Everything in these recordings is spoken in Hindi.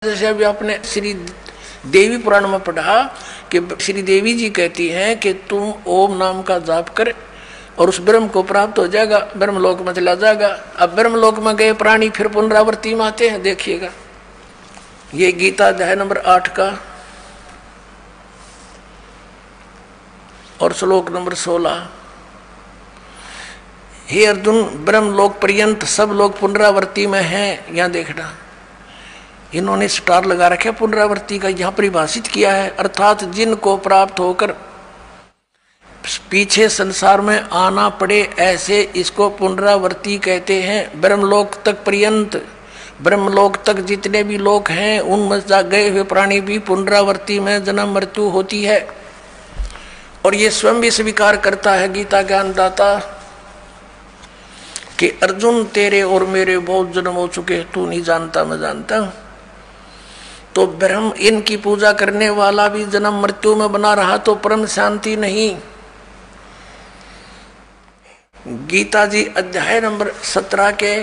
जैसे अभी आपने श्री देवी पुराण में पढ़ा कि श्री देवी जी कहती हैं कि तुम ओम नाम का जाप कर और उस ब्रह्म को प्राप्त हो जाएगा, ब्रह्मलोक में चला जाएगा। अब ब्रह्मलोक में गए प्राणी फिर पुनरावृत्ति में आते हैं, देखिएगा। ये गीता अध्याय नंबर 8 का और श्लोक नंबर 16। हे अर्जुन, ब्रह्मलोक पर्यंत सब लोग पुनरावृत्ति में हैं। यहां देखना, इन्होंने स्टार लगा रखे पुनरावृत्ति का, यहां परिभाषित किया है, अर्थात जिनको प्राप्त होकर पीछे संसार में आना पड़े, ऐसे इसको पुनरावृत्ति कहते हैं। ब्रह्मलोक तक पर्यंत, ब्रह्मलोक तक जितने भी लोग हैं उनमें गए हुए प्राणी भी पुनरावृत्ति में जन्म मृत्यु होती है। और ये स्वयं भी स्वीकार करता है गीता ज्ञानदाता कि अर्जुन तेरे और मेरे बहुत जन्म हो चुके, तू नहीं जानता मैं जानता हूं। तो ब्रह्म इनकी पूजा करने वाला भी जन्म मृत्यु में बना रहा तो परम शांति नहीं। गीता जी अध्याय नंबर 17 के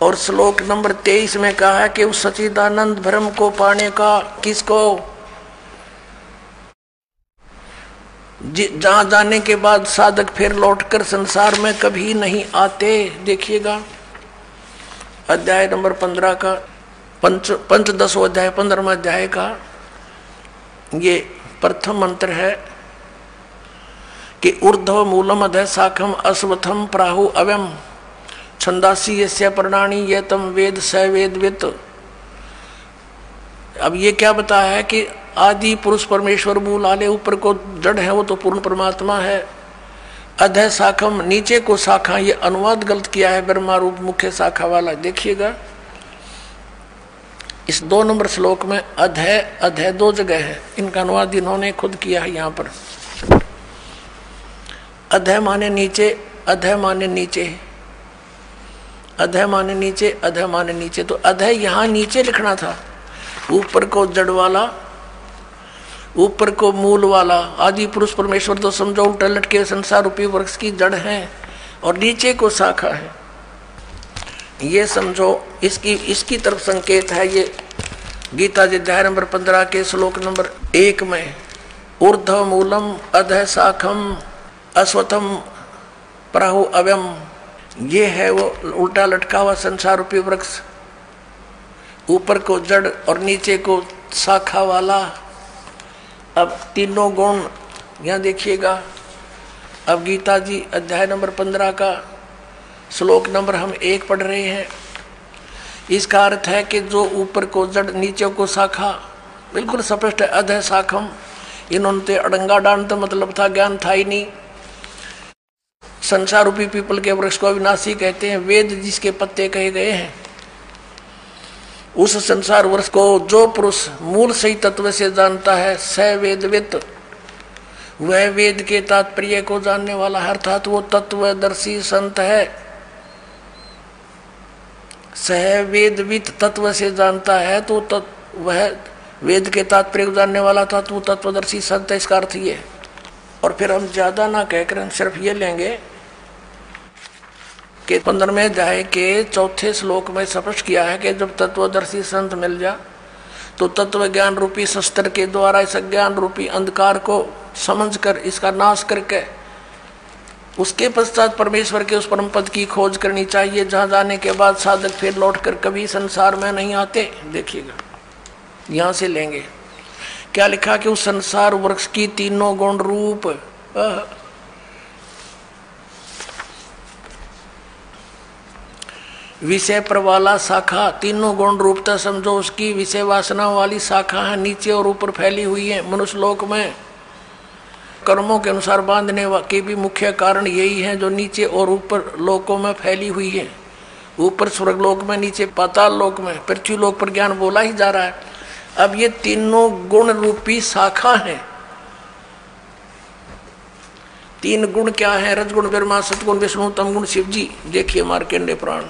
और श्लोक नंबर 23 में कहा है कि उस सच्चिदानंद ब्रह्म को पाने का किसको, जहां जाने के बाद साधक फिर लौटकर संसार में कभी नहीं आते। देखिएगा अध्याय नंबर 15 का पंचदशो अध्याय 15वां अध्याय का ये प्रथम मंत्र है कि ऊर्ध्व मूलम अधः शाखम अश्वत्थम प्राहु अव्यम छंदासी यस्य पर्णानि ये तम वेद स वेदवित्। अब ये क्या बताया है कि आदि पुरुष परमेश्वर मूल आले, ऊपर को जड़ है वो तो पूर्ण परमात्मा है। अधः शाखम नीचे को शाखा, ये अनुवाद गलत किया है ब्रह्मा रूप मुख्य शाखा वाला। देखिएगा इस 2 नंबर श्लोक में अधः अधः 2 जगह है, इनका अनुवाद इन्होंने खुद किया है। यहाँ पर अधः माने नीचे, अधः माने नीचे, अधः माने नीचे, अधः माने नीचे। तो अधः यहाँ नीचे लिखना था, ऊपर को जड़ वाला, ऊपर को मूल वाला। आदि पुरुष परमेश्वर तो समझो उल्टा लटके संसार रूपी वृक्ष की जड़ है और नीचे को शाखा है, ये समझो। इसकी तरफ संकेत है ये गीता जी अध्याय नंबर 15 के श्लोक नंबर 1 में, ऊर्ध्व मूलम अधः शाखम अश्वत्थम प्राहु अव्यम। ये है वो उल्टा लटका हुआ संसार रूपी वृक्ष, ऊपर को जड़ और नीचे को शाखा वाला। अब तीनों गुण यहाँ देखिएगा। अब गीता जी अध्याय नंबर 15 का श्लोक नंबर हम 1 पढ़ रहे हैं। इसका अर्थ है कि जो ऊपर को जड़ नीचे को शाखा, बिल्कुल स्पष्ट है। अधः शाखम, इन्होंने तो अड़ंगा डांड तो मतलब था, ज्ञान था ही नहीं। संसार रूपी पीपल के वृक्ष को अविनाशी कहते हैं। वेद जिसके पत्ते कहे गए हैं, उस संसार वृक्ष को जो पुरुष मूल सही तत्व से जानता है, स वेदवित्, वह वेद के तात्पर्य को जानने वाला है, अर्थात वो तत्वदर्शी संत है। सह वेदवित् तत्व से जानता है तो वह वेद के तात्पर्य को जानने वाला था, तो तत्वदर्शी संत है, इसका अर्थ ये। और फिर हम ज्यादा ना कहकर हम सिर्फ ये लेंगे कि 15वें अध्याय के 4थे श्लोक में स्पष्ट किया है कि जब तत्वदर्शी संत मिल जा तो तत्व ज्ञान रूपी शस्त्र के द्वारा इस ज्ञान रूपी अंधकार को समझकर इसका नाश करके उसके पश्चात परमेश्वर के उस परम पद की खोज करनी चाहिए, जहां जाने के बाद साधक फिर लौटकर कभी संसार में नहीं आते। देखिएगा यहां से लेंगे क्या लिखा कि उस संसार वृक्ष की तीनों गुण रूप विषय पर वाला शाखा, तीनों गुण रूपता समझो उसकी विषय वासना वाली शाखा है, नीचे और ऊपर फैली हुई है। मनुष्य लोक में कर्मों के अनुसार बांधने के भी मुख्य कारण यही है, जो नीचे और ऊपर लोकों में फैली हुई है। ऊपर स्वर्ग लोक में, नीचे पाताल लोक में, पृथ्वी लोक पर ज्ञान बोला ही जा रहा है। अब ये तीनों गुण रूपी शाखा है। 3 गुण क्या है? रजगुण ब्रह्मा, सतगुण विष्णु, तमगुण शिव जी। देखिए मार्कंडेय पुराण,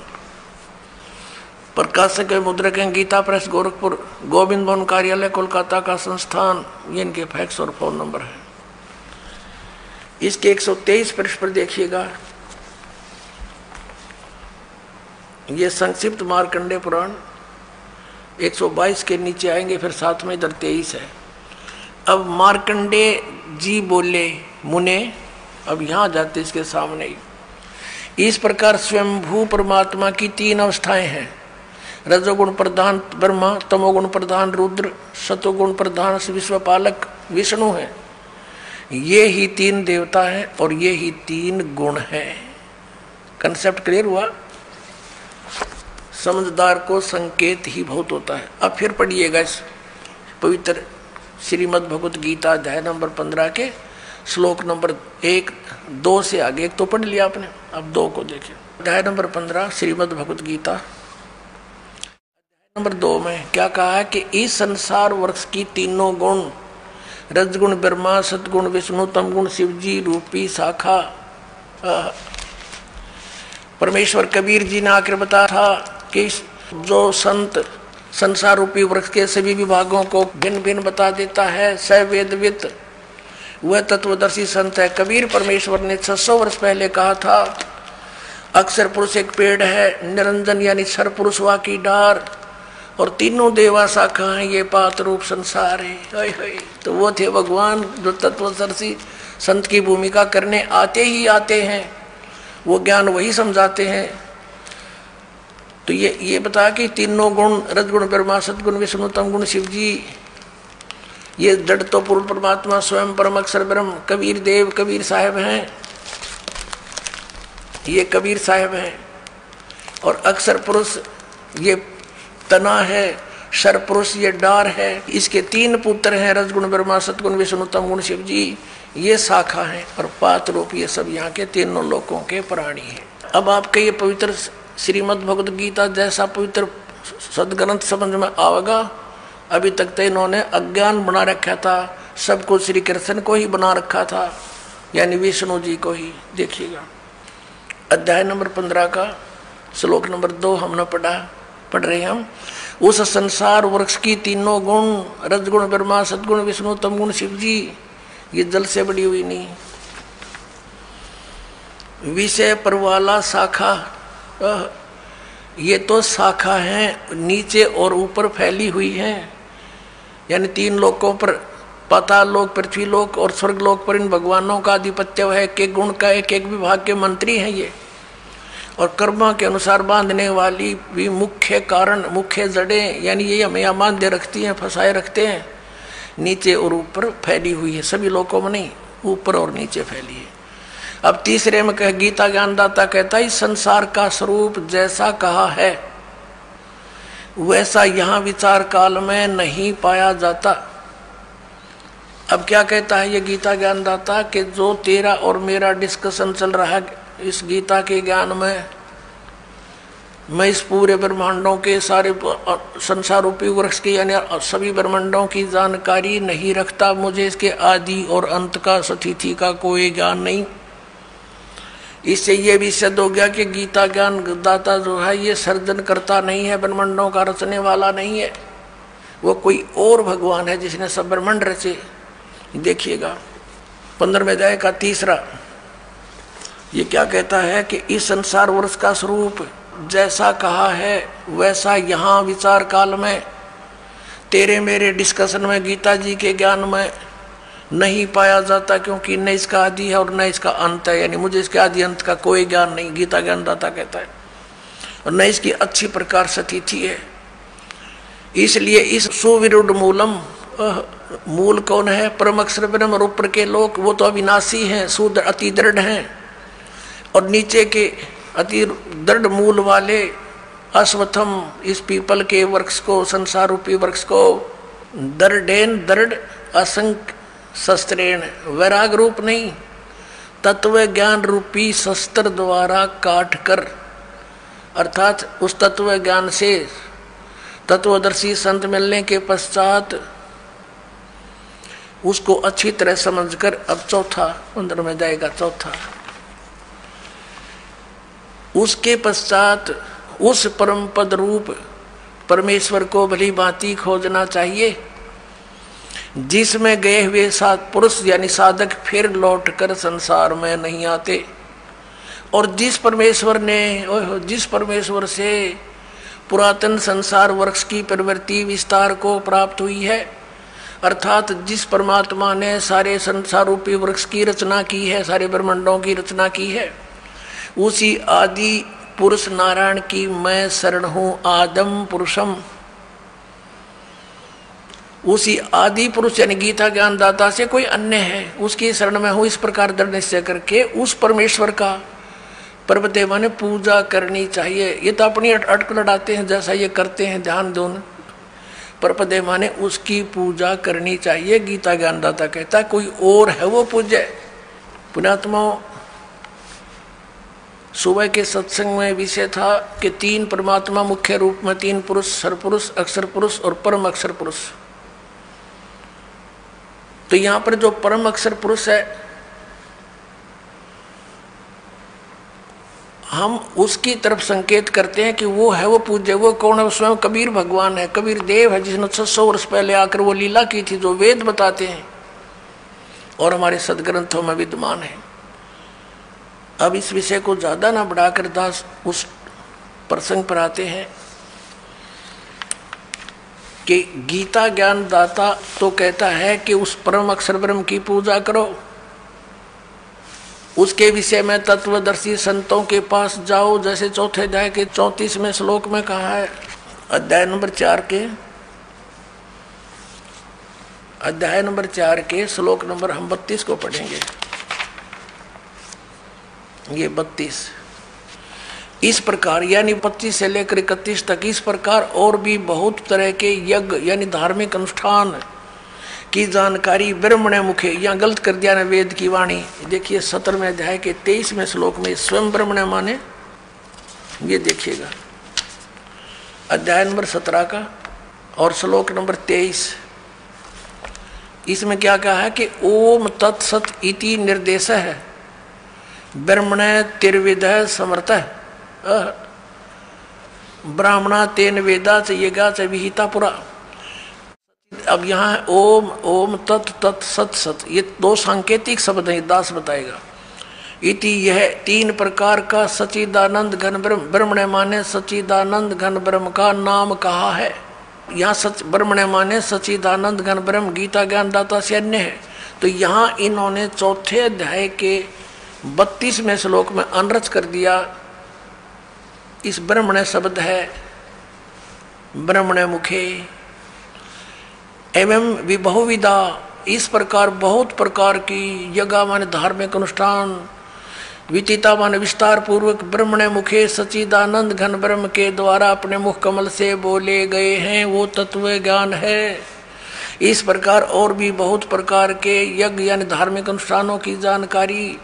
प्रकाशक मुद्रक हैं, गीता प्रेस गोरखपुर, गोविंद भवन कार्यालय कोलकाता का संस्थान। ये इनके फैक्स और फोन नंबर है। इसके 123 पृष्ठ पर देखिएगा, ये संक्षिप्त मार्कंडेय पुराण 122 के नीचे आएंगे, फिर साथ में इधर 23 है। अब मार्कंडे जी बोले मुने, अब यहाँ जाते इसके सामने ही। इस प्रकार स्वयंभू परमात्मा की 3 अवस्थाएं हैं, रजोगुण प्रधान ब्रह्मा, तमोगुण प्रधान रुद्र, सतोगुण प्रधान विश्वपालक विष्णु है। ये ही 3 देवता हैं और ये ही 3 गुण हैं। कंसेप्ट क्लियर हुआ? समझदार को संकेत ही बहुत होता है। अब फिर पढ़िएगा इस पवित्र श्रीमद् भगवत गीता अध्याय नंबर 15 के श्लोक नंबर 1, 2 से आगे। एक तो पढ़ लिया आपने, अब 2 को देखिए। अध्याय नंबर 15 श्रीमद् भगवत गीता नंबर 2 में क्या कहा है कि इस संसार वृक्ष की 3 गुण, रजगुण ब्रह्मा, सतगुण विष्णु, तमगुण शिवजी रूपी शाखा परमेश्वर कबीर जी ने आकर बताया था कि जो संत संसार रूपी वृक्ष के सभी विभागों को भिन्न भिन्न बता देता है, सवेदवित, वह तत्वदर्शी संत है। कबीर परमेश्वर ने 600 वर्ष पहले कहा था, अक्षर पुरुष एक पेड़ है, निरंजन यानी सर पुरुष वा की डार, और 3 देवा शाखा है, ये पात रूप संसार है। तो वो थे भगवान जो तत्वदर्शी संत की भूमिका करने आते ही आते हैं, वो ज्ञान वही समझाते हैं। तो ये बता कि 3 गुण, रजगुण ब्रह्मा, सतगुण विष्णु, तमगुण शिवजी, ये जड़ तो पूर्ण परमात्मा स्वयं परम अक्षर ब्रह्म कबीर देव कबीर साहब हैं, ये कबीर साहब हैं। और अक्षर पुरुष ये तना है, शर पुरुष ये डार है। इसके 3 पुत्र हैं, रजगुण ब्रह्मा, सतगुण विष्णु, तमगुण शिवजी, ये शाखा है। और पात रूप ये सब यहाँ के 3 लोकों के प्राणी हैं। अब आपके ये पवित्र श्रीमद् भगवद गीता जैसा पवित्र सदग्रंथ समझ में आवेगा। अभी तक तो इन्होंने अज्ञान बना रखा था, सबको श्री कृष्ण को ही बना रखा था, यानी विष्णु जी को ही। देखिएगा अध्याय नंबर 15 का श्लोक नंबर 2 हमने पढ़ रहे हैं हम। उस संसार वृक्ष की 3 गुण, रजगुण ब्रह्मा, सतगुण विष्णु, तमगुण शिवजी, ये जल से बड़ी हुई नहीं। विषय परवाला शाखा, ये तो शाखा है, नीचे और ऊपर फैली हुई है, यानी 3 लोकों पर, पाताल लोक, पृथ्वी लोक और स्वर्ग लोक पर इन भगवानों का आधिपत्य है। एक गुण का एक विभाग के मंत्री हैं ये। और कर्मा के अनुसार बांधने वाली भी मुख्य कारण, मुख्य जड़ें, यानी ये हमें अमान्य रखती हैं, फंसाए रखते हैं। नीचे और ऊपर फैली हुई है, सभी लोकों में नहीं, ऊपर और नीचे फैली है। अब तीसरे में कह गीता ज्ञानदाता कहता है, इस संसार का स्वरूप जैसा कहा है वैसा यहाँ विचार काल में नहीं पाया जाता। अब क्या कहता है ये गीता ज्ञानदाता कि जो तेरा और मेरा डिस्कशन चल रहा है इस गीता के ज्ञान में, मैं इस पूरे ब्रह्मांडों के सारे संसार रूपी वृक्ष की यानी सभी ब्रह्मांडों की जानकारी नहीं रखता। मुझे इसके आदि और अंत का, स्थिति का कोई ज्ञान नहीं। इससे ये भी सिद्ध हो गया कि गीता ज्ञान दाता जो है ये सर्जन करता नहीं है, ब्रह्मांडों का रचने वाला नहीं है, वो कोई और भगवान है जिसने सब ब्रह्मांड रचे। देखिएगा 15वें अध्याय का 3, ये क्या कहता है कि इस संसार वृक्ष का स्वरूप जैसा कहा है वैसा यहाँ विचार काल में, तेरे मेरे डिस्कशन में, गीता जी के ज्ञान में नहीं पाया जाता, क्योंकि न इसका आदि है और न इसका अंत है, यानी मुझे इसके आदि अंत का कोई ज्ञान नहीं, गीता ज्ञानदाता कहता है, और न इसकी अच्छी प्रकार स्थिति है। इसलिए इस सुविरुद्ध मूलम, मूल कौन है? परम अक्षर ब्रह्म और ऊपर के लोक, वो तो अविनाशी हैं, शुद्ध अति दृढ़ हैं, और नीचे के अति दृढ़ मूल वाले अश्वत्थम, इस पीपल के वृक्ष को, संसार रूपी वृक्ष को, दृढ़ेन दृढ़ असंख्य शस्त्रेण, वैराग रूप नहीं, तत्व ज्ञान रूपी शस्त्र द्वारा काट कर, अर्थात उस तत्व ज्ञान से तत्वदर्शी संत मिलने के पश्चात उसको अच्छी तरह समझकर, अब चौथा 15 में जाएगा चौथा, उसके पश्चात उस परम पद रूप परमेश्वर को भली भांति खोजना चाहिए, जिसमें गए हुए पुरुष यानी साधक फिर लौटकर संसार में नहीं आते। और जिस परमेश्वर से पुरातन संसार वृक्ष की प्रवृत्ति विस्तार को प्राप्त हुई है, अर्थात जिस परमात्मा ने सारे संसार रूपी वृक्ष की रचना की है, सारे ब्रह्मांडों की रचना की है, उसी आदि पुरुष नारायण की मैं शरण हूं आदम पुरुषम। उसी आदि पुरुष यानी गीता ज्ञानदाता से कोई अन्य है, उसकी शरण में हूं, इस प्रकार दृढ़ निश्चय करके उस परमेश्वर का पर्वदेवा ने पूजा करनी चाहिए। ये तो अपनी अटक लड़ाते हैं, जैसा ये करते हैं ध्यान दोनों, पर्वदेवा ने उसकी पूजा करनी चाहिए। गीता ज्ञानदाता कहता है कोई और है वो पूज्य। पुण्यात्माओं, सुबह के सत्संग में विषय था कि तीन परमात्मा मुख्य रूप में, तीन पुरुष, सरपुरुष, अक्षर पुरुष और परम अक्षर पुरुष। तो यहां पर जो परम अक्षर पुरुष है, हम उसकी तरफ संकेत करते हैं कि वो है वो पूज्य। वो कौन है? स्वयं कबीर भगवान है, कबीर देव है, जिसने 600 वर्ष पहले आकर वो लीला की थी जो वेद बताते हैं और हमारे सदग्रंथों में विद्यमान है। अब इस विषय को ज्यादा ना बढ़ाकर दास उस प्रसंग पर आते हैं कि गीता ज्ञान दाता तो कहता है कि उस परम अक्षर ब्रह्म की पूजा करो। उसके विषय में तत्वदर्शी संतों के पास जाओ, जैसे चौथे अध्याय के 34वें श्लोक में कहा है। अध्याय नंबर 4 के श्लोक नंबर हम 32 को पढ़ेंगे। ये 32 इस प्रकार यानी 25 से लेकर 31 तक इस प्रकार और भी बहुत तरह के यज्ञ यानी धार्मिक अनुष्ठान की जानकारी ब्रह्मण मुखे, यहाँ गलत कर दिया ना वेद की वाणी। देखिए 17वें अध्याय के 23वें श्लोक में स्वयं ब्रह्मण माने, ये देखिएगा अध्याय नंबर 17 का और श्लोक नंबर 23। इसमें क्या कहा है कि ओम तत्सत इति निर्देश है ब्रह्मण तिर्विद समर्थ ब्राह्मणा तेन वेदा च यज्ञा च विहिता पुरा। अब यहाँ ओम ओम तत् तत् सत सत, ये दो सांकेतिक शब्द हैं, दास बताएगा। इति यह तीन प्रकार का सच्चिदानंद घन ब्रह्म, ब्रह्मण माने सच्चिदानंद घन ब्रह्म का नाम कहा है। यहाँ सच ब्रह्मण माने सच्चिदानंद घन ब्रह्म गीता ज्ञान दाता से अन्य है। तो यहाँ इन्होंने चौथे अध्याय के 32वें श्लोक में अनरच कर दिया। इस ब्रह्मण शब्द है ब्रह्मण मुखे एवं विबहुविदा, इस प्रकार बहुत प्रकार की यज्ञ माने धार्मिक अनुष्ठान, वितिता माने विस्तार पूर्वक ब्रह्मण मुखे सच्चिदानंद घन ब्रह्म के द्वारा अपने मुख कमल से बोले गए हैं, वो तत्व ज्ञान है। इस प्रकार और भी बहुत प्रकार के यज्ञ यानी धार्मिक अनुष्ठानों की जानकारी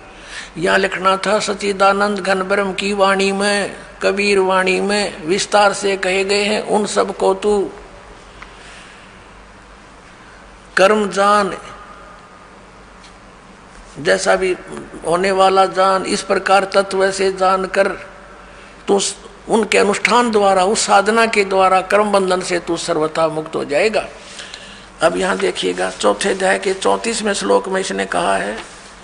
यहाँ लिखना था। सच्चिदानंद घन ब्रह्म की वाणी में, कबीर वाणी में विस्तार से कहे गए हैं। उन सब को तू कर्म जान, जैसा भी होने वाला जान, इस प्रकार तत्व से जान कर तू उनके अनुष्ठान द्वारा, उस साधना के द्वारा कर्म बंधन से तू सर्वथा मुक्त हो जाएगा। अब यहाँ देखिएगा चौथे अध्याय के 34वें श्लोक में इसने कहा है,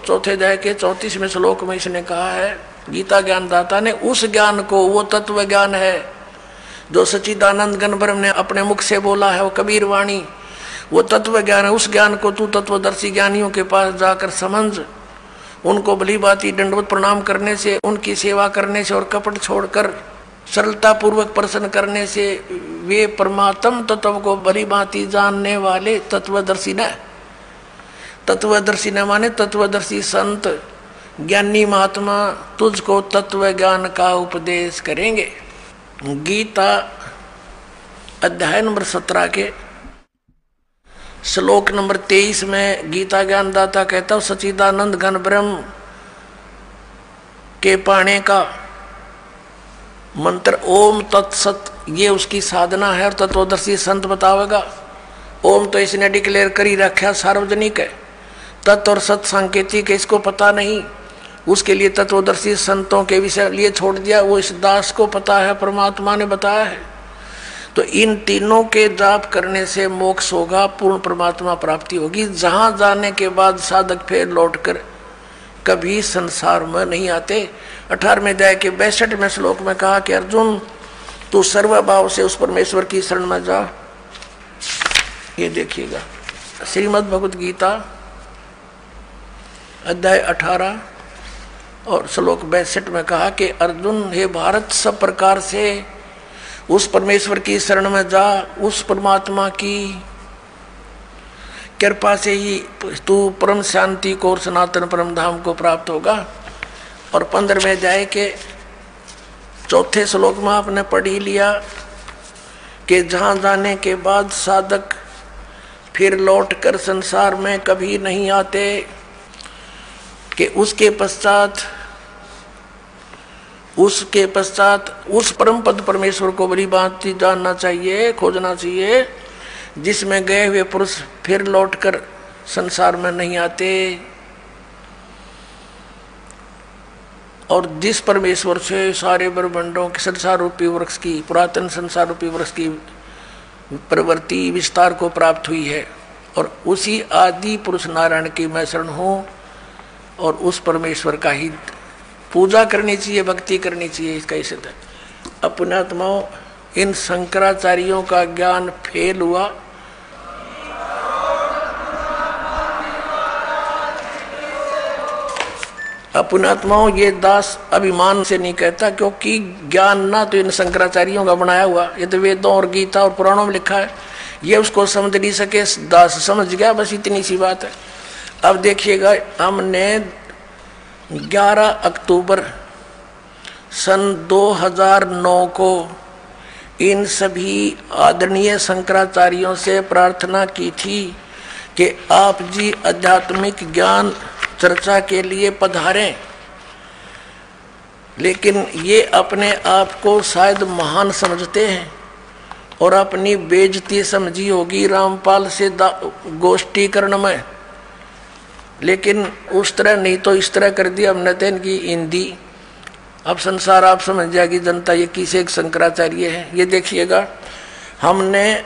चौथे अध्याय के 34वें श्लोक में इसने कहा है, गीता ज्ञानदाता ने उस ज्ञान को, वो तत्व ज्ञान है जो सच्चिदानंद घन ब्रह्म ने अपने मुख से बोला है, वो कबीर वाणी, वो तत्व ज्ञान है। उस ज्ञान को तू तत्वदर्शी ज्ञानियों के पास जाकर समझ, उनको भली भांति दंडवत प्रणाम करने से, उनकी सेवा करने से और कपट छोड़कर सरलता पूर्वक प्रसन्न करने से वे परमात्म तत्व को भली भांति जानने वाले तत्वदर्शी न, तत्वदर्शी न माने तत्वदर्शी संत ज्ञानी महात्मा तुझको तत्व ज्ञान का उपदेश करेंगे। गीता अध्याय नंबर 17 के श्लोक नंबर 23 में गीता ज्ञानदाता कहता हूँ सच्चिदानंद घन ब्रह्म के पाने का मंत्र ओम तत्सत, ये उसकी साधना है और तत्वदर्शी संत बतावेगा। ओम तो इसने डिक्लेयर कर ही रखा, सार्वजनिक है। तत् और सत सांकेतिक है, इसको पता नहीं, उसके लिए तत्वदर्शी संतों के विषय लिए छोड़ दिया, वो इस दास को पता है, परमात्मा ने बताया है। तो इन तीनों के जाप करने से मोक्ष होगा, पूर्ण परमात्मा प्राप्ति होगी, जहां जाने के बाद साधक फिर लौटकर कभी संसार में नहीं आते। 18वें अध्याय के 62वें श्लोक में कहा कि अर्जुन तू सर्वभाव से उस परमेश्वर की शरण में जा। ये देखिएगा श्रीमद् भगवद गीता अध्याय 18 और श्लोक 62 में कहा कि अर्जुन हे भारत, सब प्रकार से उस परमेश्वर की शरण में जा, उस परमात्मा की कृपा से ही तू परम शांति को और सनातन परम धाम को प्राप्त होगा। और 15 में जाए के चौथे श्लोक में आपने पढ़ ही लिया कि जहाँ जाने के बाद साधक फिर लौट कर संसार में कभी नहीं आते, कि उसके पश्चात उस परम पद परमेश्वर को बड़ी बात जानना चाहिए, खोजना चाहिए, जिसमें गए हुए पुरुष फिर लौटकर संसार में नहीं आते। और जिस परमेश्वर से सारे ब्रह्मांडों के संसार रूपी वृक्ष की, पुरातन संसार रूपी वृक्ष की प्रवृत्ति विस्तार को प्राप्त हुई है, और उसी आदि पुरुष नारायण की मैं शरण हूँ, और उस परमेश्वर का ही पूजा करनी चाहिए, भक्ति करनी चाहिए। इसका ही सिद्ध है। अपने आत्माओं, इन शंकराचार्यों का ज्ञान फेल हुआ। अपने आत्माओं, ये दास अभिमान से नहीं कहता, क्योंकि ज्ञान ना तो इन शंकराचार्यों का बनाया हुआ, ये तो वेदों और गीता और पुराणों में लिखा है। ये उसको समझ नहीं सके, दास समझ गया, बस इतनी सी बात है। अब देखिएगा, हमने 11 अक्टूबर सन 2009 को इन सभी आदरणीय शंकराचार्यों से प्रार्थना की थी कि आप जी आध्यात्मिक ज्ञान चर्चा के लिए पधारें, लेकिन ये अपने आप को शायद महान समझते हैं और अपनी बेइज्जती समझी होगी रामपाल से गोष्ठीकरण में, लेकिन उस तरह नहीं तो इस तरह कर दिया हमने तो इनकी हिंदी। अब संसार आप समझ जाएगी जनता ये किसे एक शंकराचार्य है। ये देखिएगा, हमने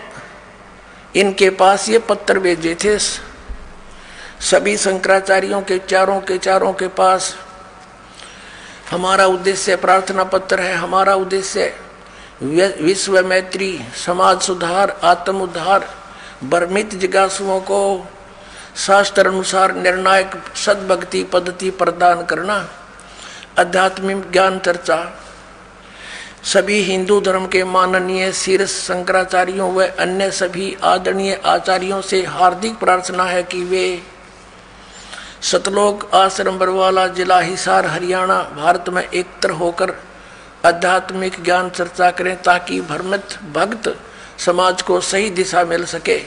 इनके पास ये पत्र भेजे थे सभी शंकराचार्यों के चारों के पास। हमारा उद्देश्य प्रार्थना पत्र है, हमारा उद्देश्य विश्व मैत्री, समाज सुधार, आत्म उद्धार, भ्रमित जिज्ञासुओं को शास्त्र अनुसार निर्णायक सद्भक्ति पद्धति प्रदान करना, आध्यात्मिक ज्ञान चर्चा। सभी हिंदू धर्म के माननीय शीर्ष शंकराचार्यों व अन्य सभी आदरणीय आचार्यों से हार्दिक प्रार्थना है कि वे सतलोक आश्रम बरवाला, जिला हिसार, हरियाणा, भारत में एकत्र होकर आध्यात्मिक ज्ञान चर्चा करें, ताकि भ्रमित भक्त समाज को सही दिशा मिल सके।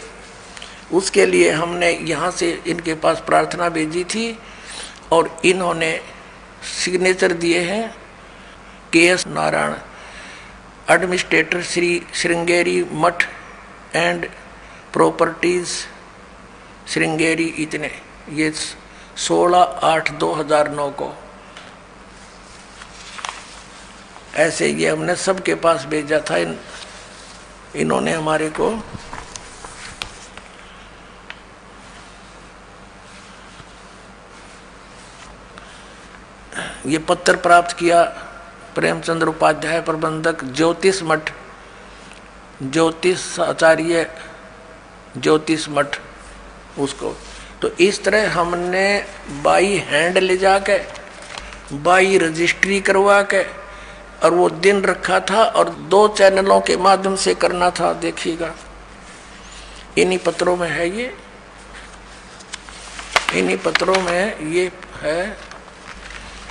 उसके लिए हमने यहाँ से इनके पास प्रार्थना भेजी थी, और इन्होंने सिग्नेचर दिए हैं KS नारायण, एडमिनिस्ट्रेटर श्री श्रृंगेरी मठ एंड प्रॉपर्टीज श्रृंगेरी, इतने। ये 16/8/2009 को ऐसे ये हमने सबके पास भेजा था। इन्होंने हमारे को ये पत्र प्राप्त किया। प्रेमचंद्र उपाध्याय, प्रबंधक, ज्योतिष मठ, ज्योतिष आचार्य, ज्योतिष मठ उसको। तो इस तरह हमने बाई हैंड ले जाके, बाई रजिस्ट्री करवा के, और वो दिन रखा था, और 2 चैनलों के माध्यम से करना था। देखिएगा, इन्हीं पत्रों में है ये, इन्हीं पत्रों में ये है,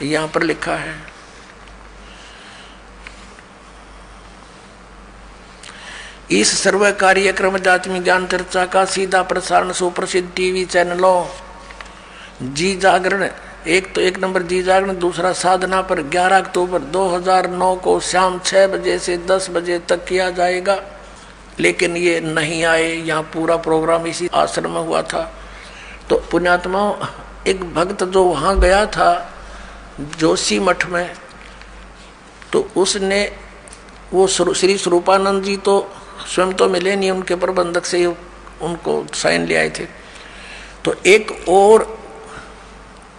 यहाँ पर लिखा है। इस सर्व कार्यक्रम आध्यात्मिक ज्ञान चर्चा का सीधा प्रसारण सुप्रसिद्ध टीवी चैनलों जी जागरण, एक नंबर जी जागरण, दूसरा साधना पर 11 अक्टूबर 2009 को शाम 6 बजे से 10 बजे तक किया जाएगा। लेकिन ये नहीं आए। यहाँ पूरा प्रोग्राम इसी आश्रम में हुआ था। तो पुण्यात्माओं, एक भक्त जो वहाँ गया था जोशी मठ में, तो उसने वो श्री स्वरूपानंद जी तो स्वयं तो मिले नहीं, उनके प्रबंधक से उनको साइन ले आए थे। तो एक और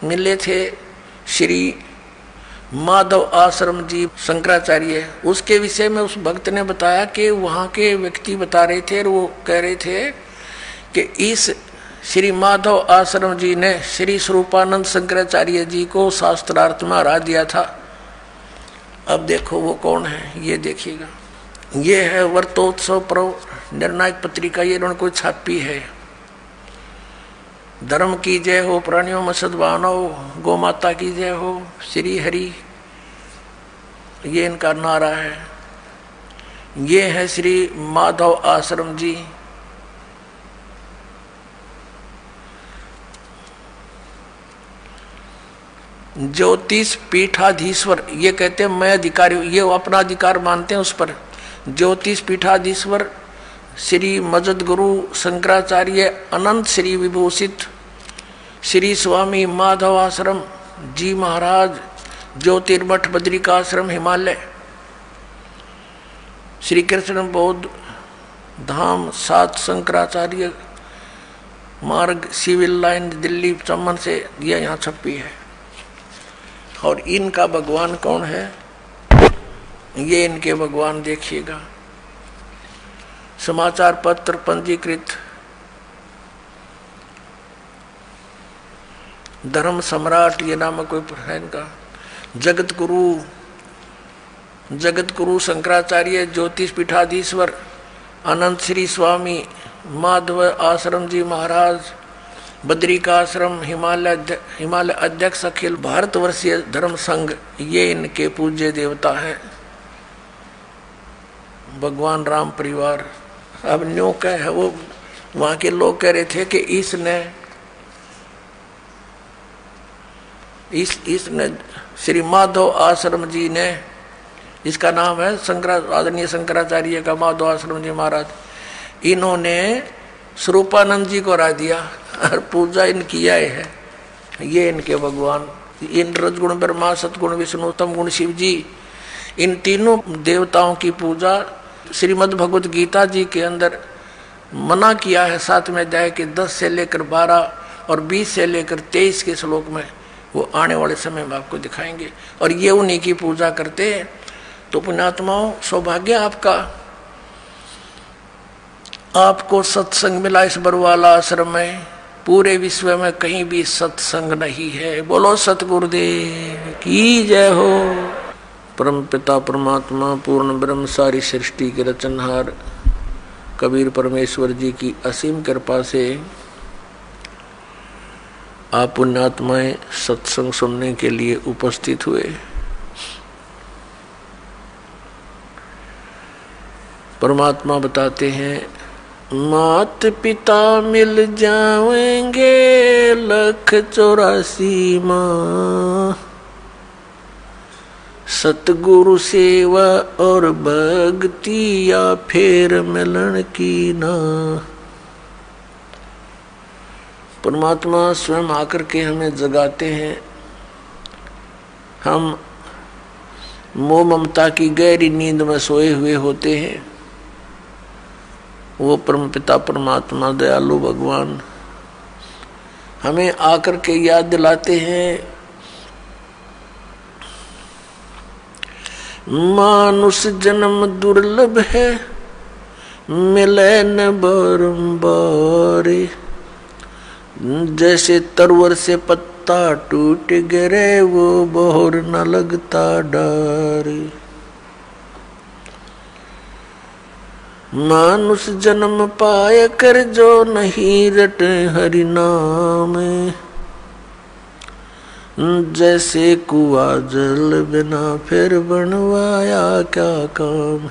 मिले थे श्री माधव आश्रम जी शंकराचार्य, उसके विषय में उस भक्त ने बताया कि वहाँ के व्यक्ति बता रहे थे और वो कह रहे थे कि इस श्री माधव आश्रम जी ने श्री स्वरूपानंद शंकराचार्य जी को शास्त्रार्थ में हरा दिया था। अब देखो वो कौन है, ये देखिएगा। ये है वर्तोत्सव पर्व निर्णायक पत्रिका, ये उनको छापी है। धर्म की जय हो, प्राणियों में सद्भावनाओ, गौ माता की जय हो, श्री हरि, ये इनका नारा है। ये है श्री माधव आश्रम जी। ज्योतिष पीठाधीश्वर, ये कहते हैं मैं अधिकारी, ये अपना अधिकार मानते हैं उस पर। ज्योतिष पीठाधीश्वर श्री मजद गुरु शंकराचार्य अनंत श्री विभूषित श्री स्वामी माधव आश्रम जी महाराज, ज्योतिर्मठ बद्रिकाश्रम हिमालय, श्री कृष्ण बौद्ध धाम 7 शंकराचार्य मार्ग, सिविल लाइन, दिल्ली चमन से यह यहाँ छपी है। और इनका भगवान कौन है, ये इनके भगवान देखिएगा। समाचार पत्र पंजीकृत, धर्म सम्राट ये नाम कोई है इनका। जगत गुरु शंकराचार्य ज्योतिष पीठाधीश्वर अनंत श्री स्वामी माधव आश्रम जी महाराज, बद्रिकाश्रम हिमालय अध्यक्ष अखिल भारतवर्षीय धर्म संघ, ये इनके पूज्य देवता हैं। भगवान राम परिवार। अब न्यों का है वो, वहां के लोग कह रहे थे कि इसने श्री माधव आश्रम जी ने, इसका नाम है आदरणीय शंकराचार्य का माधव आश्रम जी महाराज, इन्होंने स्वरूपानंद जी को हरा दिया और पूजा इनकी आए है। ये इनके भगवान, इन रजगुण ब्रह्मा, सतगुण विष्णु, तम गुण शिव जी, इन तीनों देवताओं की पूजा श्रीमद् भगवत गीता जी के अंदर मना किया है। 7वें अध्याय के 10 से लेकर 12 और 20 से लेकर 23 के श्लोक में, वो आने वाले समय में आपको दिखाएंगे। और ये उन्हीं की पूजा करते हैं। तो पुण्यात्माओं, सौभाग्य आपका, आपको सत्संग मिला इस बरवाला आश्रम में। पूरे विश्व में कहीं भी सत्संग नहीं है। बोलो सतगुरुदेव की जय हो। परम पिता परमात्मा पूर्ण ब्रह्म सारी सृष्टि के रचनहार कबीर परमेश्वर जी की असीम कृपा से आप पुण्यात्माएं सत्संग सुनने के लिए उपस्थित हुए। परमात्मा बताते हैं, मात पिता मिल जाएंगे 184 माँ, सतगुरु सेवा और भक्ति या फिर मिलन की ना। परमात्मा स्वयं आकर के हमें जगाते हैं। हम मोह ममता की गहरी नींद में सोए हुए होते हैं। वो परम पिता परमात्मा दयालु भगवान हमें आकर के याद दिलाते हैं, मानुष जन्म दुर्लभ है, मिले न बारंबार। जैसे तरवर से पत्ता टूट गिरे, वो बोर न लगता डार। मानुष जन्म पाए कर जो नहीं रटे हरि नाम, जैसे कुआ जल बिना फिर बनवाया क्या काम।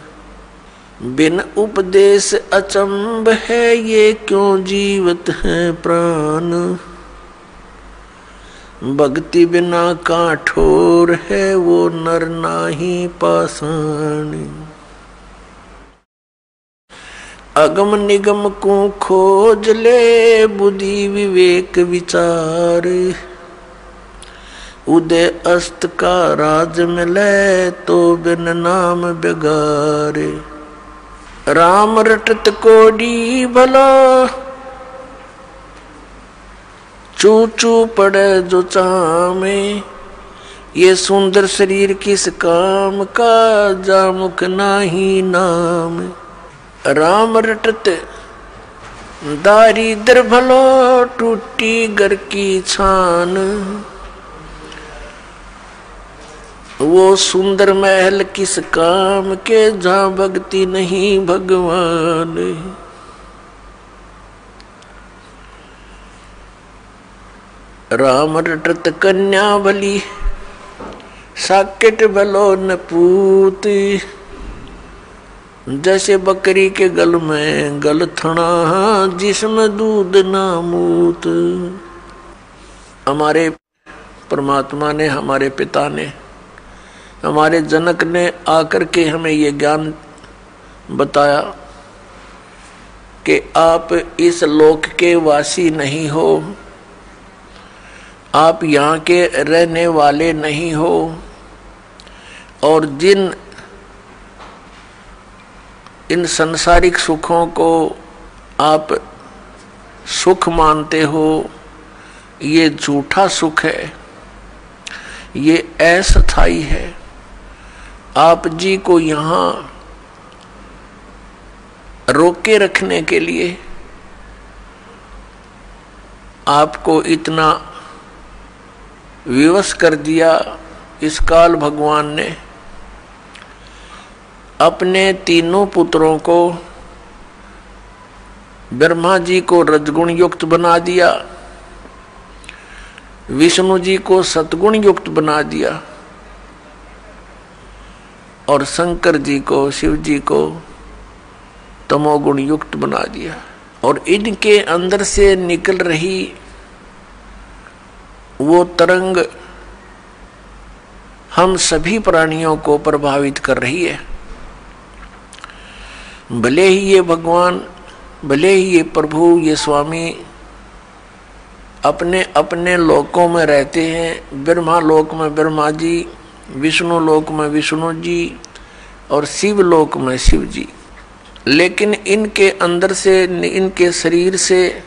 बिन उपदेश अचंभ है, ये क्यों जीवत है प्राण। भक्ति बिना काठोर है, वो नर नाही पाषाण। अगम निगम को खोज ले, बुद्धि विवेक विचार। उदय अस्त का राज मिले, तो बिन नाम बेगारे। राम रटत कोडी भला, चू चू पड़े जो चामे। ये सुंदर शरीर किस काम का, जामुख नाही नाम। राम रटत दारिद्र भलो, टूटी घर की छान। वो सुंदर महल किस काम के, जहाँ भक्ति नहीं भगवान। राम रटत कन्या भली, साकेट भलो न पूत। जैसे बकरी के गल में गल थना, जिसमें दूध ना मूत। हमारे परमात्मा ने, हमारे पिता ने, हमारे जनक ने आकर के हमें ये ज्ञान बताया कि आप इस लोक के वासी नहीं हो, आप यहाँ के रहने वाले नहीं हो, और जिन इन सांसारिक सुखों को आप सुख मानते हो, ये झूठा सुख है, ये अस्थायी है। आप जी को यहाँ रोके रखने के लिए आपको इतना विवश कर दिया इस काल भगवान ने। अपने तीनों पुत्रों को, ब्रह्मा जी को रजगुण युक्त बना दिया, विष्णु जी को सतगुण युक्त बना दिया, और शंकर जी को, शिव जी को तमोगुण युक्त बना दिया। और इनके अंदर से निकल रही वो तरंग हम सभी प्राणियों को प्रभावित कर रही है। भले ही ये भगवान, भले ही ये प्रभु, ये स्वामी अपने अपने लोकों में रहते हैं। ब्रह्मा लोक में ब्रह्मा जी, विष्णु लोक में विष्णु जी, और शिव लोक में शिव जी। लेकिन इनके अंदर से, इनके शरीर से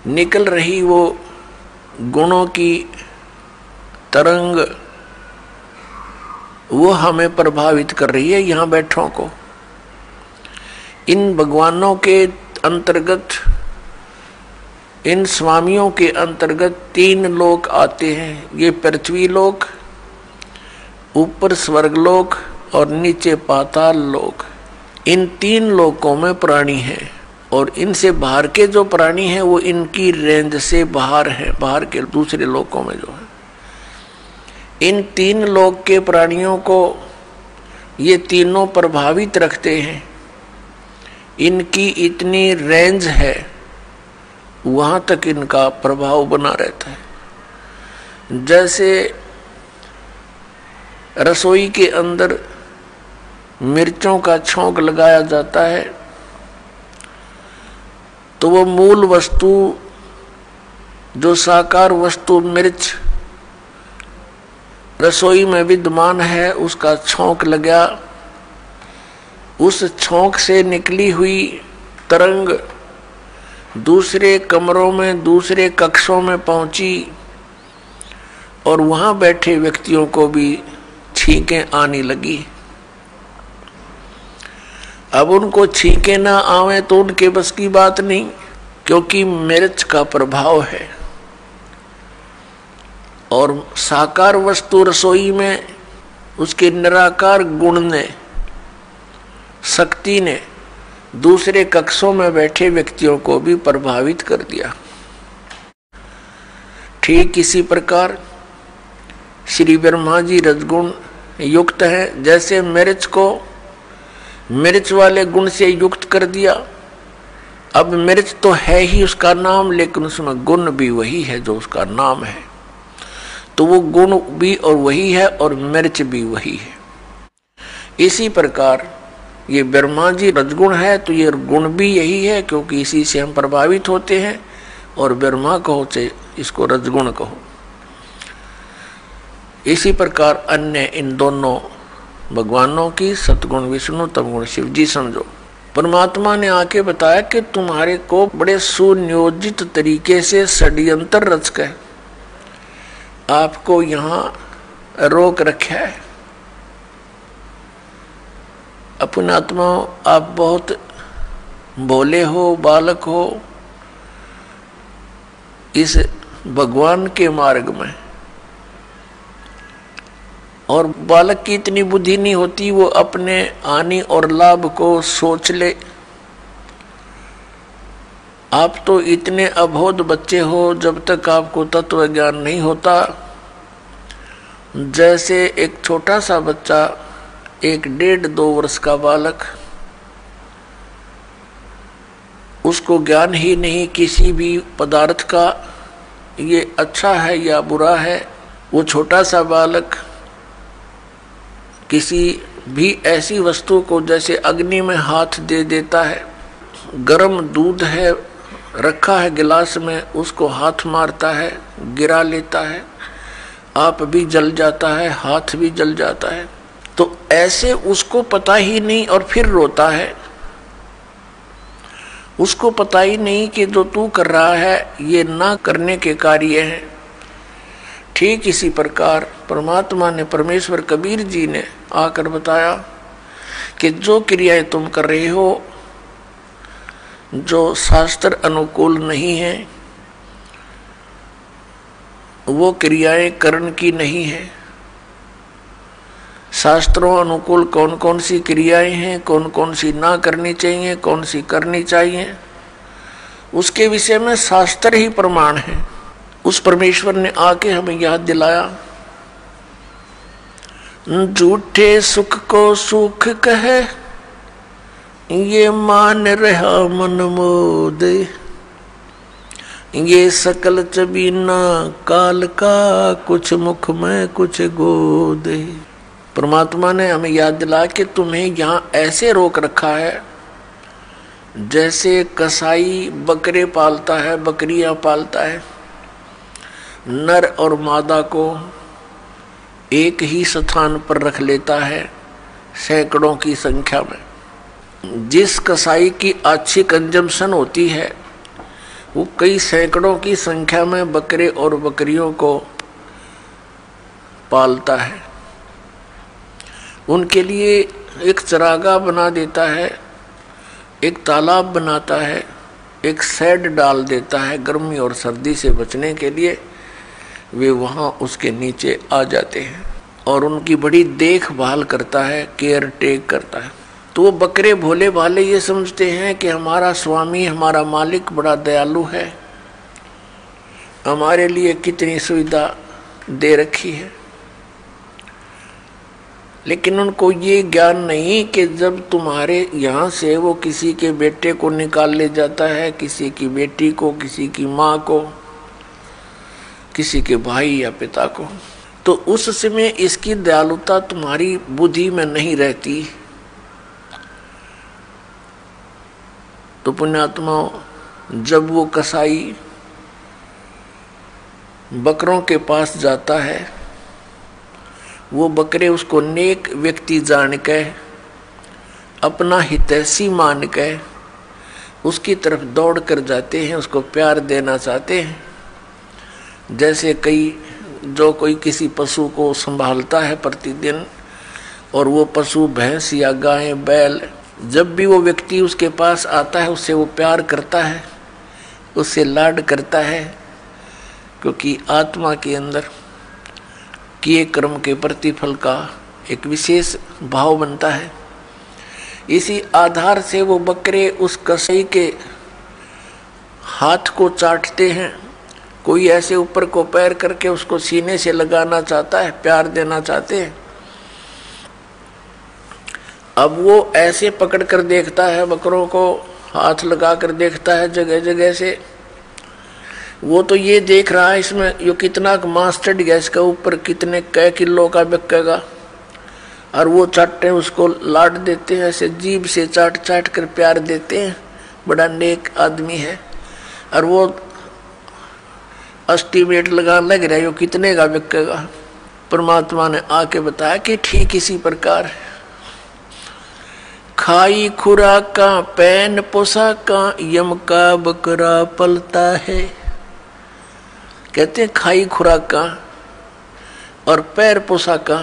निकल रही वो गुणों की तरंग, वो हमें प्रभावित कर रही है, यहाँ बैठों को। इन भगवानों के अंतर्गत, इन स्वामियों के अंतर्गत तीन लोक आते हैं। ये पृथ्वी लोक, ऊपर स्वर्गलोक और नीचे पाताल लोक। इन तीन लोकों में प्राणी हैं, और इनसे बाहर के जो प्राणी हैं वो इनकी रेंज से बाहर हैं, बाहर के दूसरे लोकों में जो है। इन तीन लोक के प्राणियों को ये तीनों प्रभावित रखते हैं। इनकी इतनी रेंज है, वहां तक इनका प्रभाव बना रहता है। जैसे रसोई के अंदर मिर्चों का छौंक लगाया जाता है, तो वो मूल वस्तु, जो साकार वस्तु मिर्च रसोई में विद्यमान है, उसका छौंक लगा, उस छौंक से निकली हुई तरंग दूसरे कमरों में, दूसरे कक्षों में पहुंची, और वहां बैठे व्यक्तियों को भी छींकें आने लगी। अब उनको छींके ना आवे तो उनके बस की बात नहीं, क्योंकि मिर्च का प्रभाव है। और साकार वस्तु रसोई में उसके निराकार गुण ने, शक्ति ने दूसरे कक्षों में बैठे व्यक्तियों को भी प्रभावित कर दिया। ठीक इसी प्रकार श्री ब्रह्मा जी रजगुण युक्त है। जैसे मिर्च को मिर्च वाले गुण से युक्त कर दिया, अब मिर्च तो है ही उसका नाम, लेकिन उसमें गुण भी वही है जो उसका नाम है। तो वो गुण भी और वही है, और मिर्च भी वही है। इसी प्रकार ये ब्रह्मा जी रजगुण है, तो ये गुण भी यही है, क्योंकि इसी से हम प्रभावित होते हैं। और ब्रह्मा कहो चाहे इसको रजगुण कहो। इसी प्रकार अन्य इन दोनों भगवानों की, सतगुण विष्णु, तमगुण शिव जी समझो। परमात्मा ने आके बताया कि तुम्हारे को बड़े सुनियोजित तरीके से षड्यंत्र रच कर आपको यहाँ रोक रखा है। अपने आत्मा आप बहुत भोले हो, बालक हो इस भगवान के मार्ग में, और बालक की इतनी बुद्धि नहीं होती वो अपने हानि और लाभ को सोच ले। आप तो इतने अबोध बच्चे हो जब तक आपको तत्व ज्ञान नहीं होता। जैसे एक छोटा सा बच्चा, 1-1.5-2 वर्ष का बालक, उसको ज्ञान ही नहीं किसी भी पदार्थ का, ये अच्छा है या बुरा है। वो छोटा सा बालक किसी भी ऐसी वस्तु को जैसे अग्नि में हाथ दे देता है, गर्म दूध है रखा है गिलास में, उसको हाथ मारता है, गिरा लेता है, आप भी जल जाता है, हाथ भी जल जाता है। तो ऐसे उसको पता ही नहीं और फिर रोता है। उसको पता ही नहीं कि जो तू कर रहा है ये ना करने के कार्य है। ठीक इसी प्रकार परमात्मा ने, परमेश्वर कबीर जी ने आकर बताया कि जो क्रियाएं तुम कर रहे हो जो शास्त्र अनुकूल नहीं है, वो क्रियाएं कर्ण की नहीं है। शास्त्रों अनुकूल कौन कौन सी क्रियाएं हैं, कौन कौन सी ना करनी चाहिए, कौन सी करनी चाहिए, उसके विषय में शास्त्र ही प्रमाण है। उस परमेश्वर ने आके हमें याद दिलाया, झूठे सुख को सुख कहे ये मान रहा मन मोद, ये सकल चबीना काल का कुछ मुख में कुछ गोद। परमात्मा ने हमें याद दिलाया कि तुम्हें यहाँ ऐसे रोक रखा है जैसे कसाई बकरे पालता है, बकरियां पालता है, नर और मादा को एक ही स्थान पर रख लेता है सैकड़ों की संख्या में। जिस कसाई की अच्छी कंजम्पशन होती है वो कई सैकड़ों की संख्या में बकरे और बकरियों को पालता है। उनके लिए एक चरागाह बना देता है, एक तालाब बनाता है, एक शेड डाल देता है। गर्मी और सर्दी से बचने के लिए वे वहाँ उसके नीचे आ जाते हैं और उनकी बड़ी देखभाल करता है, केयर टेक करता है। तो वो बकरे भोले भाले ये समझते हैं कि हमारा स्वामी, हमारा मालिक बड़ा दयालु है, हमारे लिए कितनी सुविधा दे रखी है। लेकिन उनको ये ज्ञान नहीं कि जब तुम्हारे यहाँ से वो किसी के बेटे को निकाल ले जाता है, किसी की बेटी को, किसी की माँ को, किसी के भाई या पिता को, तो उस समय इसकी दयालुता तुम्हारी बुद्धि में नहीं रहती। तो पुण्यात्मा, जब वो कसाई बकरों के पास जाता है, वो बकरे उसको नेक व्यक्ति जान के, अपना हितैषी मान के उसकी तरफ दौड़ कर जाते हैं, उसको प्यार देना चाहते हैं। जैसे कोई किसी पशु को संभालता है प्रतिदिन, और वो पशु भैंस या गाय बैल, जब भी वो व्यक्ति उसके पास आता है उससे वो प्यार करता है, उससे लाड करता है, क्योंकि आत्मा के अंदर किए कर्म के प्रतिफल का एक विशेष भाव बनता है। इसी आधार से वो बकरे उस कसाई के हाथ को चाटते हैं। कोई ऐसे ऊपर को पैर करके उसको सीने से लगाना चाहता है, प्यार देना चाहते हैं। अब वो ऐसे पकड़ कर देखता है, बकरों को हाथ लगा कर देखता है जगह जगह से। वो तो ये देख रहा है इसमें यो कितना मांस चढ़ गया, इसका ऊपर कितने कै किलो का बिकेगा, और वो चाटते हैं, उसको लाड देते हैं, ऐसे जीभ से चाट चाट कर प्यार देते हैं, बड़ा नेक आदमी है। और वो एस्टीमेट लगाने लग रहा है यो कितने का बिकेगा। परमात्मा ने आके बताया कि ठीक इसी प्रकार खाई खुराका पैन पोशाका यम का बकरा पलता है। कहते हैं खाई खुराका, और पैर पोशाका।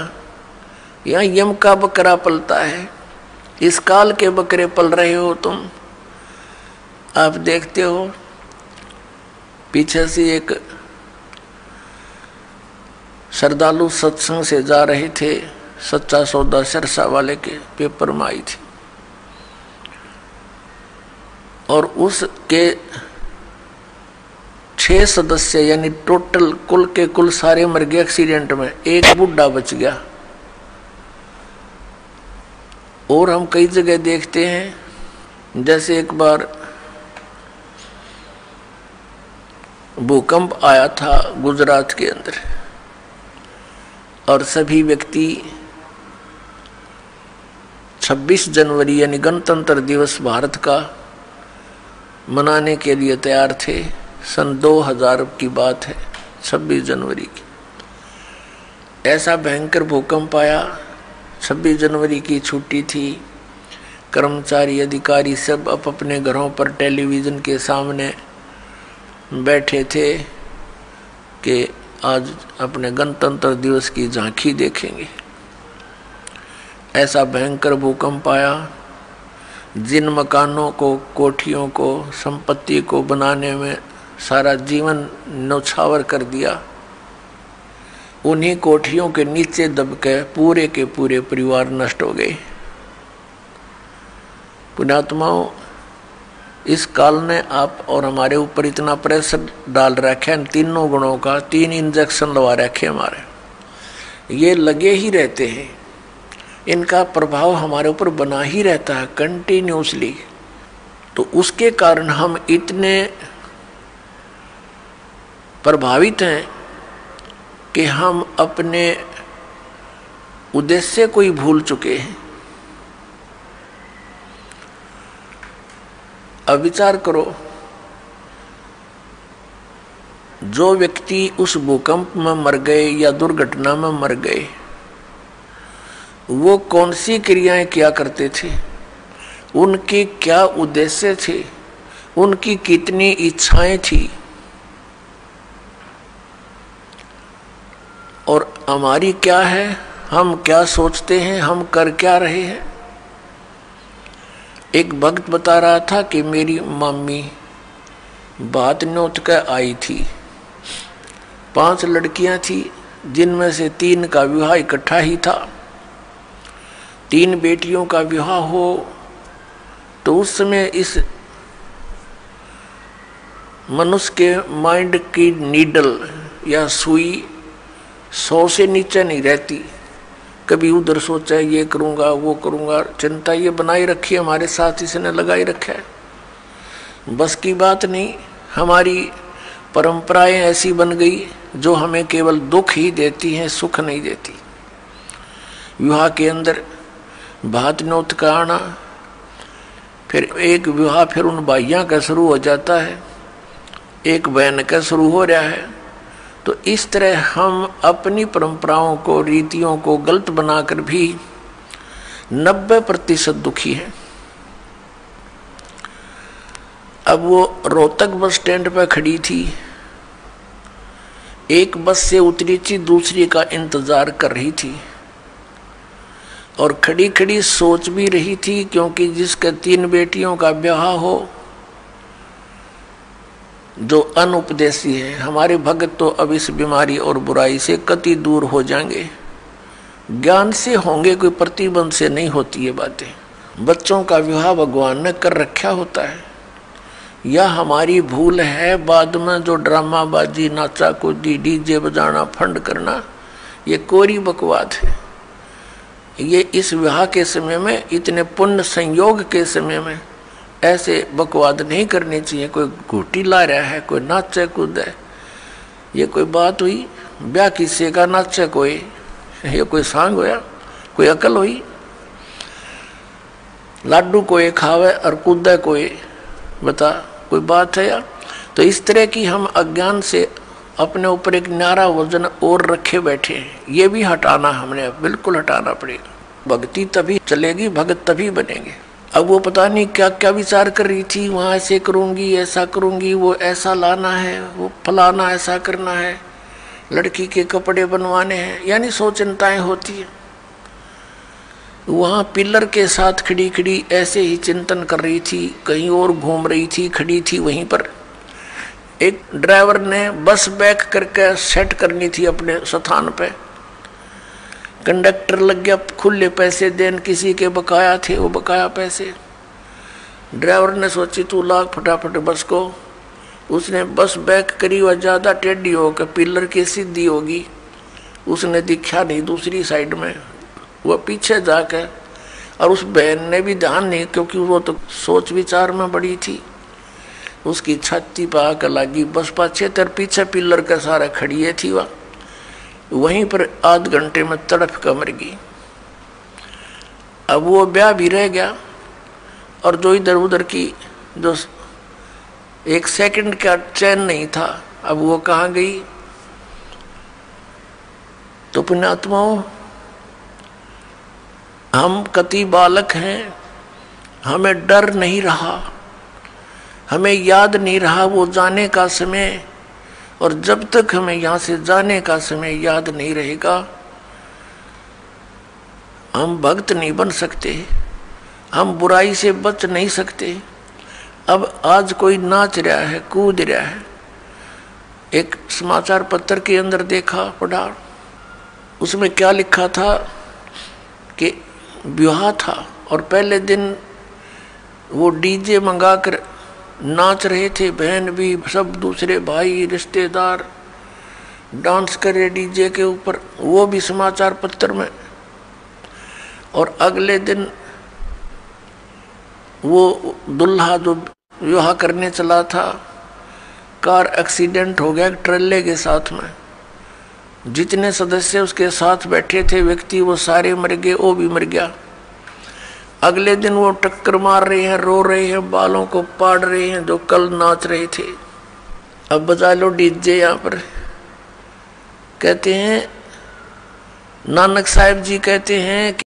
यहाँ यम का बकरा पलता है, इस काल के बकरे पल रहे हो तुम। आप देखते हो पीछे से एक श्रद्धालु सत्संग से जा रहे थे, सच्चा सौदा सिरसा वाले के पेपर में आई थी, और उसके 6 सदस्य यानी टोटल कुल के कुल सारे मर गए एक्सीडेंट में, एक बूढ़ा बच गया। और हम कई जगह देखते हैं, जैसे एक बार भूकंप आया था गुजरात के अंदर, और सभी व्यक्ति 26 जनवरी यानी गणतंत्र दिवस भारत का मनाने के लिए तैयार थे। सन 2000 की बात है, 26 जनवरी की। ऐसा भयंकर भूकंप आया, 26 जनवरी की छुट्टी थी, कर्मचारी अधिकारी सब अपने घरों पर टेलीविज़न के सामने बैठे थे कि आज अपने गणतंत्र दिवस की झांकी देखेंगे। ऐसा भयंकर भूकंप आया, जिन मकानों को, कोठियों को, संपत्ति को बनाने में सारा जीवन न्यौछावर कर दिया, उन्हीं कोठियों के नीचे दब के पूरे के पूरे परिवार नष्ट हो गए। पुण्यात्माओं, इस काल ने आप और हमारे ऊपर इतना प्रेशर डाल रखा है, तीनों गुणों का, 3 इंजेक्शन लगा रखे हमारे, ये लगे ही रहते हैं, इनका प्रभाव हमारे ऊपर बना ही रहता है कंटिन्यूसली। तो उसके कारण हम इतने प्रभावित हैं कि हम अपने उद्देश्य को ही भूल चुके हैं। अब विचार करो, जो व्यक्ति उस भूकंप में मर गए या दुर्घटना में मर गए, वो कौन सी क्रियाएं किया करते थे, उनके क्या उद्देश्य थे, उनकी कितनी इच्छाएं थी, और हमारी क्या है, हम क्या सोचते हैं, हम कर क्या रहे हैं। एक भक्त बता रहा था कि मेरी मम्मी बात न्योत कर आई थी, 5 लड़कियां थी, जिनमें से 3 का विवाह इकट्ठा ही था। 3 बेटियों का विवाह हो तो उस समय इस मनुष्य के माइंड की नीडल या सुई 100 से नीचे नहीं रहती। कभी उधर सोचा ये करूँगा वो करूँगा, चिंता ये बनाई रखी है, हमारे साथ इसने लगाई रखा है। बस की बात नहीं, हमारी परंपराएं ऐसी बन गई जो हमें केवल दुख ही देती हैं, सुख नहीं देती। विवाह के अंदर भात न्योत का आना, फिर एक विवाह फिर उन भाइयों का शुरू हो जाता है, एक बहन का शुरू हो रहा है। तो इस तरह हम अपनी परंपराओं को, रीतियों को गलत बनाकर भी 90% दुखी हैं। अब वो रोहतक बस स्टैंड पर खड़ी थी, एक बस से उतरी थी, दूसरी का इंतजार कर रही थी, और खड़ी खड़ी सोच भी रही थी, क्योंकि जिसके 3 बेटियों का ब्याह हो, जो अनुपदेशी है, हमारे भगत तो अब इस बीमारी और बुराई से कति दूर हो जाएंगे, ज्ञान से होंगे, कोई प्रतिबंध से नहीं होती ये बातें। बच्चों का विवाह भगवान ने कर रखा होता है, या हमारी भूल है बाद में जो ड्रामाबाजी, नाचा कूदी, डीजे बजाना, फंड करना, ये कोरी बकवाद है। ये इस विवाह के समय में, इतने पुण्य संयोग के समय में ऐसे बकवाद नहीं करनी चाहिए। कोई घूटी ला रहा है, कोई नाचे कूद है, ये कोई बात हुई? ब्याह किसी का नाचे कोई, ये कोई सांग होया, कोई अकल हुई? लाडू कोई खावे और कूदे कोई, बता कोई बात है यार? तो इस तरह की हम अज्ञान से अपने ऊपर एक न्यारा वजन और रखे बैठे हैं, ये भी हटाना, हमने बिल्कुल हटाना पड़ेगा। भक्ति तभी चलेगी, भगत तभी बनेंगे। अब वो पता नहीं क्या क्या विचार कर रही थी, वहाँ ऐसे करूँगी, ऐसा करूँगी, वो ऐसा लाना है, वो फलाना ऐसा करना है, लड़की के कपड़े बनवाने हैं, यानी 100 चिंताएं होती है। वहां पिलर के साथ खड़ी खड़ी ऐसे ही चिंतन कर रही थी, कहीं और घूम रही थी, खड़ी थी वहीं पर। एक ड्राइवर ने बस बैक करके सेट करनी थी अपने स्थान पे। कंडक्टर लग गया खुले पैसे देन, किसी के बकाया थे वो बकाया पैसे। ड्राइवर ने सोची तू लाग फटाफट बस को। उसने बस बैक करी, वह ज़्यादा टेढ़ी होकर पिलर की सीधी होगी, उसने दिखा नहीं दूसरी साइड में, वह पीछे जाकर। और उस बहन ने भी ध्यान नहीं, क्योंकि वो तो सोच विचार में बड़ी थी, उसकी छाती पर आकर लगी बस पाछे तर पीछे पिलर के सारा खड़िए थी। वह वहीं पर आध घंटे में तड़प कर मर गई। अब वो ब्याह भी रह गया, और जो इधर उधर की जो 1 सेकंड का चैन नहीं था, अब वो कहाँ गई। तो पुण्यात्माओं, हम कति बालक हैं, हमें डर नहीं रहा, हमें याद नहीं रहा वो जाने का समय। और जब तक हमें यहाँ से जाने का समय याद नहीं रहेगा, हम भक्त नहीं बन सकते, हम बुराई से बच नहीं सकते। अब आज कोई नाच रहा है, कूद रहा है, एक समाचार पत्र के अंदर देखा पढ़ा, उसमें क्या लिखा था कि विवाह था और पहले दिन वो डीजे मंगाकर नाच रहे थे, बहन भी, सब दूसरे भाई रिश्तेदार डांस करे डीजे के ऊपर, वो भी समाचार पत्र में। और अगले दिन वो दुल्हा जो विवाह करने चला था, कार एक्सीडेंट हो गया ट्रेले के साथ में। जितने सदस्य उसके साथ बैठे थे व्यक्ति, वो सारे मर गए, वो भी मर गया। अगले दिन वो टक्कर मार रहे हैं, रो रहे हैं, बालों को पाड़ रहे हैं जो कल नाच रहे थे। अब बजा लो डीजे यहाँ पर। कहते हैं नानक साहिब जी कहते हैं कि